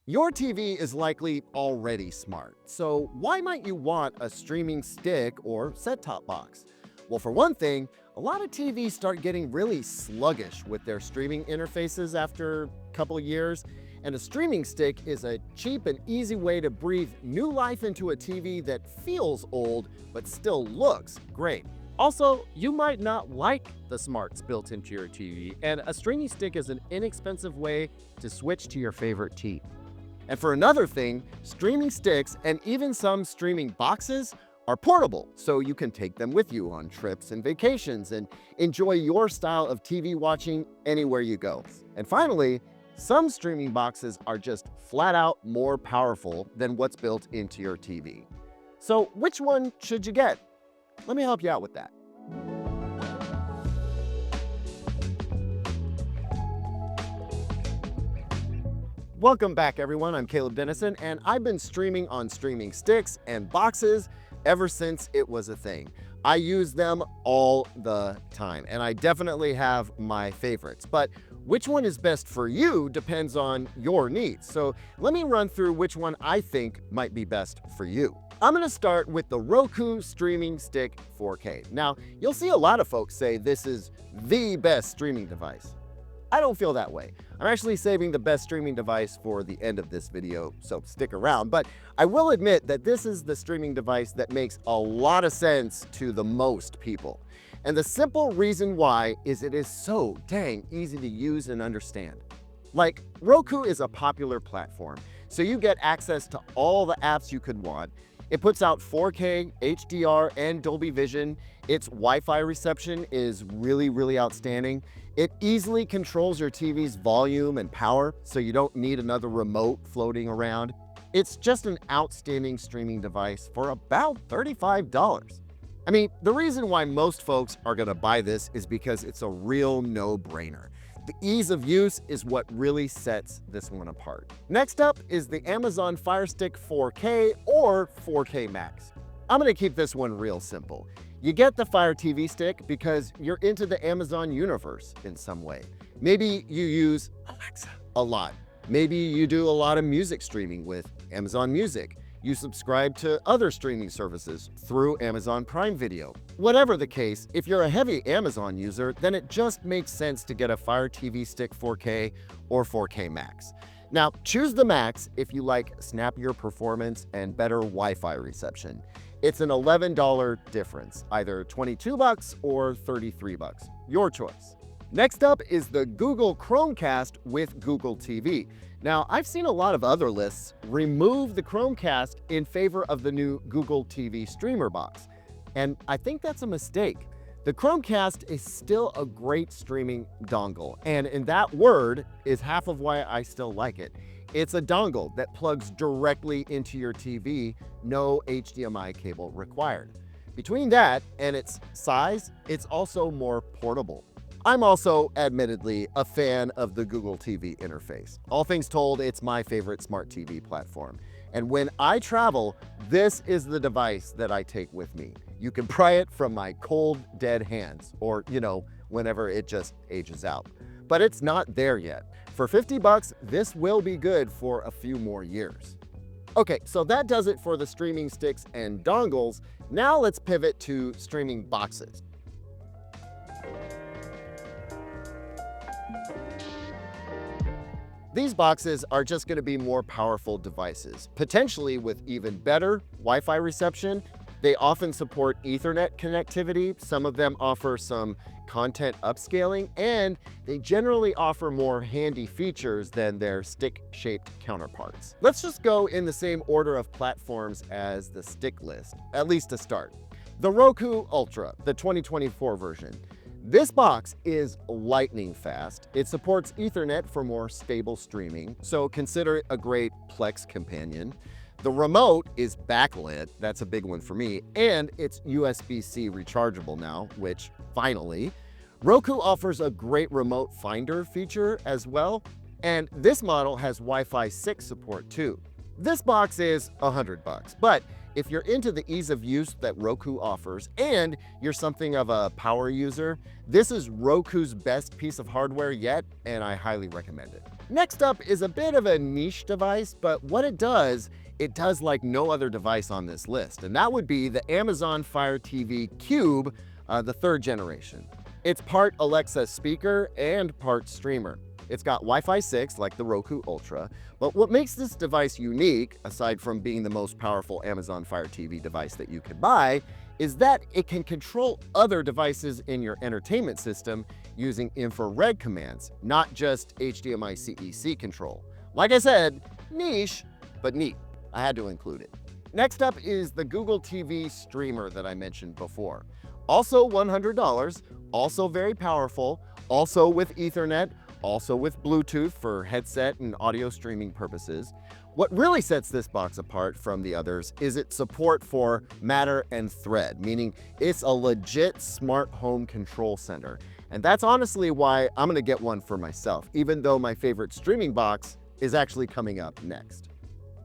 Your TV is likely already smart, so why might you want a streaming stick or set-top box? Well, for one thing, a lot of TVs start getting really sluggish with their streaming interfaces after a couple of years, and a streaming stick is a cheap and easy way to breathe new life into a TV that feels old but still looks great. Also, you might not like the smarts built into your TV, and a streaming stick is an inexpensive way to switch to your favorite TV. And for another thing, streaming sticks and even some streaming boxes are portable, so you can take them with you on trips and vacations and enjoy your style of TV watching anywhere you go. And finally, some streaming boxes are just flat out more powerful than what's built into your TV. So which one should you get? Let me help you out with that. Welcome back, everyone. I'm Caleb Dennison, and I've been streaming on streaming sticks and boxes ever since it was a thing. I use them all the time, and I definitely have my favorites. But which one is best for you depends on your needs. So let me run through which one I think might be best for you. I'm going to start with the Roku Streaming Stick 4K. Now, you'll see a lot of folks say this is the best streaming device. I don't feel that way. I'm actually saving the best streaming device for the end of this video, so stick around. But I will admit that this is the streaming device that makes a lot of sense to the most people. And the simple reason why is it is so dang easy to use and understand. Like, Roku is a popular platform, so you get access to all the apps you could want. It puts out 4K, HDR, and Dolby Vision. Its Wi-Fi reception is really outstanding. It easily controls your TV's volume and power, so you don't need another remote floating around. It's just an outstanding streaming device for about $35. I mean, the reason why most folks are gonna buy this is because it's a real no-brainer. The ease of use is what really sets this one apart. Next up is the Amazon Fire Stick 4K or 4K Max. I'm gonna keep this one real simple. You get the Fire TV Stick because you're into the Amazon universe in some way. Maybe you use Alexa a lot. Maybe you do a lot of music streaming with Amazon Music. You subscribe to other streaming services through Amazon Prime Video. Whatever the case, if you're a heavy Amazon user, then it just makes sense to get a Fire TV Stick 4K or 4K Max. Now, choose the Max if you like snappier performance and better Wi-Fi reception. It's an $11 difference, either $22 or $33, your choice. Next up is the Google Chromecast with Google TV. Now, I've seen a lot of other lists remove the Chromecast in favor of the new Google TV streamer box, and I think that's a mistake. The Chromecast is still a great streaming dongle, and in that word is half of why I still like it. It's a dongle that plugs directly into your TV, no HDMI cable required. Between that and its size, it's also more portable. I'm also, admittedly, a fan of the Google TV interface. All things told, it's my favorite smart TV platform. And when I travel, this is the device that I take with me. You can pry it from my cold, dead hands, or, whenever it just ages out. But it's not there yet. For $50, this will be good for a few more years. Okay, so that does it for the streaming sticks and dongles. Now let's pivot to streaming boxes. These boxes are just going to be more powerful devices, potentially with even better Wi-Fi reception. They often support Ethernet connectivity. Some of them offer some content upscaling, and they generally offer more handy features than their stick-shaped counterparts. Let's just go in the same order of platforms as the stick list, at least to start. The Roku Ultra, the 2024 version. This box is lightning fast. It supports Ethernet for more stable streaming, so consider it a great Plex companion. The remote is backlit, that's a big one for me, and it's USB-C rechargeable now, which, finally. Roku offers a great remote finder feature as well, and this model has Wi-Fi 6 support too. This box is $100, but if you're into the ease of use that Roku offers and you're something of a power user, this is Roku's best piece of hardware yet, and I highly recommend it. Next up is a bit of a niche device, but what it does like no other device on this list, and that would be the Amazon Fire TV Cube, the 3rd generation. It's part Alexa speaker and part streamer. It's got Wi-Fi 6 like the Roku Ultra, but what makes this device unique, aside from being the most powerful Amazon Fire TV device that you can buy, is that it can control other devices in your entertainment system using infrared commands, not just HDMI CEC control. Like I said, niche, but neat. I had to include it. Next up is the Google TV streamer that I mentioned before. Also $100, also very powerful, also with Ethernet, also with Bluetooth for headset and audio streaming purposes. What really sets this box apart from the others is its support for Matter and Thread, meaning it's a legit smart home control center. And that's honestly why I'm gonna get one for myself, even though my favorite streaming box is actually coming up next.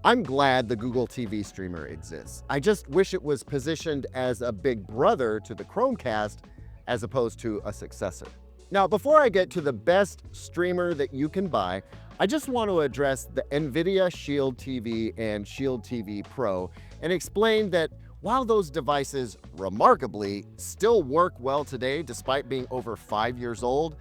I'm glad the Google TV streamer exists. I just wish it was positioned as a big brother to the Chromecast as opposed to a successor. Now, before I get to the best streamer that you can buy, I just want to address the NVIDIA Shield TV and Shield TV Pro and explain that while those devices remarkably still work well today despite being over 5 years old,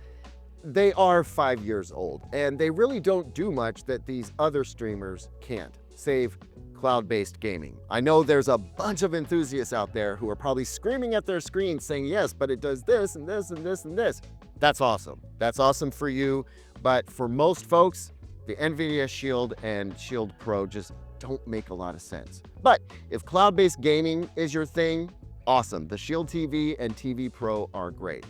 they are 5 years old and they really don't do much that these other streamers can't, save cloud-based gaming. I know there's a bunch of enthusiasts out there who are probably screaming at their screens saying, yes, but it does this and this and this and this. That's awesome. That's awesome for you. But for most folks, the NVIDIA Shield and Shield Pro just don't make a lot of sense. But if cloud-based gaming is your thing, awesome. The Shield TV and TV Pro are great.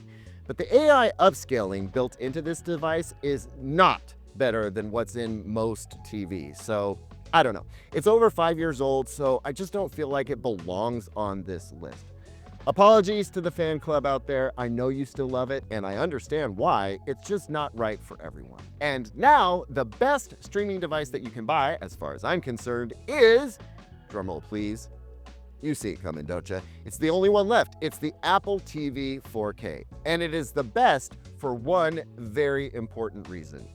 But the AI upscaling built into this device is not better than what's in most TVs. So I don't know. It's over 5 years old, so I just don't feel like it belongs on this list. Apologies to the fan club out there. I know you still love it, and I understand why. It's just not right for everyone. And now, the best streaming device that you can buy, as far as I'm concerned, is, drumroll please, you see it coming, don't you? It's the only one left. It's the Apple TV 4K, and it is the best for one very important reason.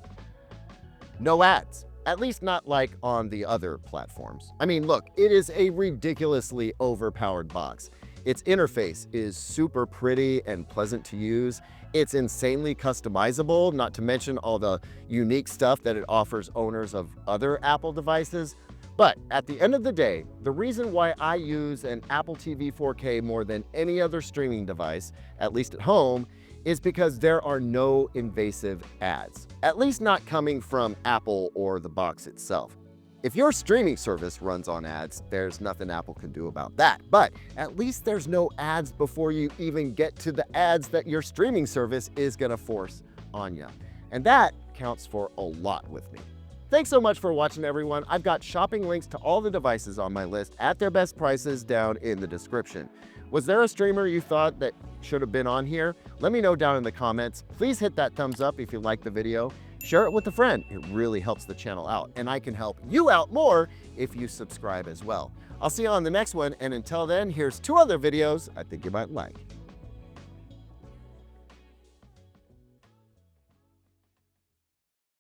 No ads. At least not like on the other platforms. I mean, look, it is a ridiculously overpowered box. Its interface is super pretty and pleasant to use. It's insanely customizable, not to mention all the unique stuff that it offers owners of other Apple devices. But at the end of the day, the reason why I use an Apple TV 4K more than any other streaming device, at least at home, is because there are no invasive ads, at least not coming from Apple or the box itself. If your streaming service runs on ads, there's nothing Apple can do about that. But at least there's no ads before you even get to the ads that your streaming service is gonna force on you. And that counts for a lot with me. Thanks so much for watching, everyone. I've got shopping links to all the devices on my list at their best prices down in the description. Was there a streamer you thought that should have been on here? Let me know down in the comments. Please hit that thumbs up if you liked the video. Share it with a friend. It really helps the channel out, and I can help you out more if you subscribe as well. I'll see you on the next one, and until then, here's 2 other videos I think you might like.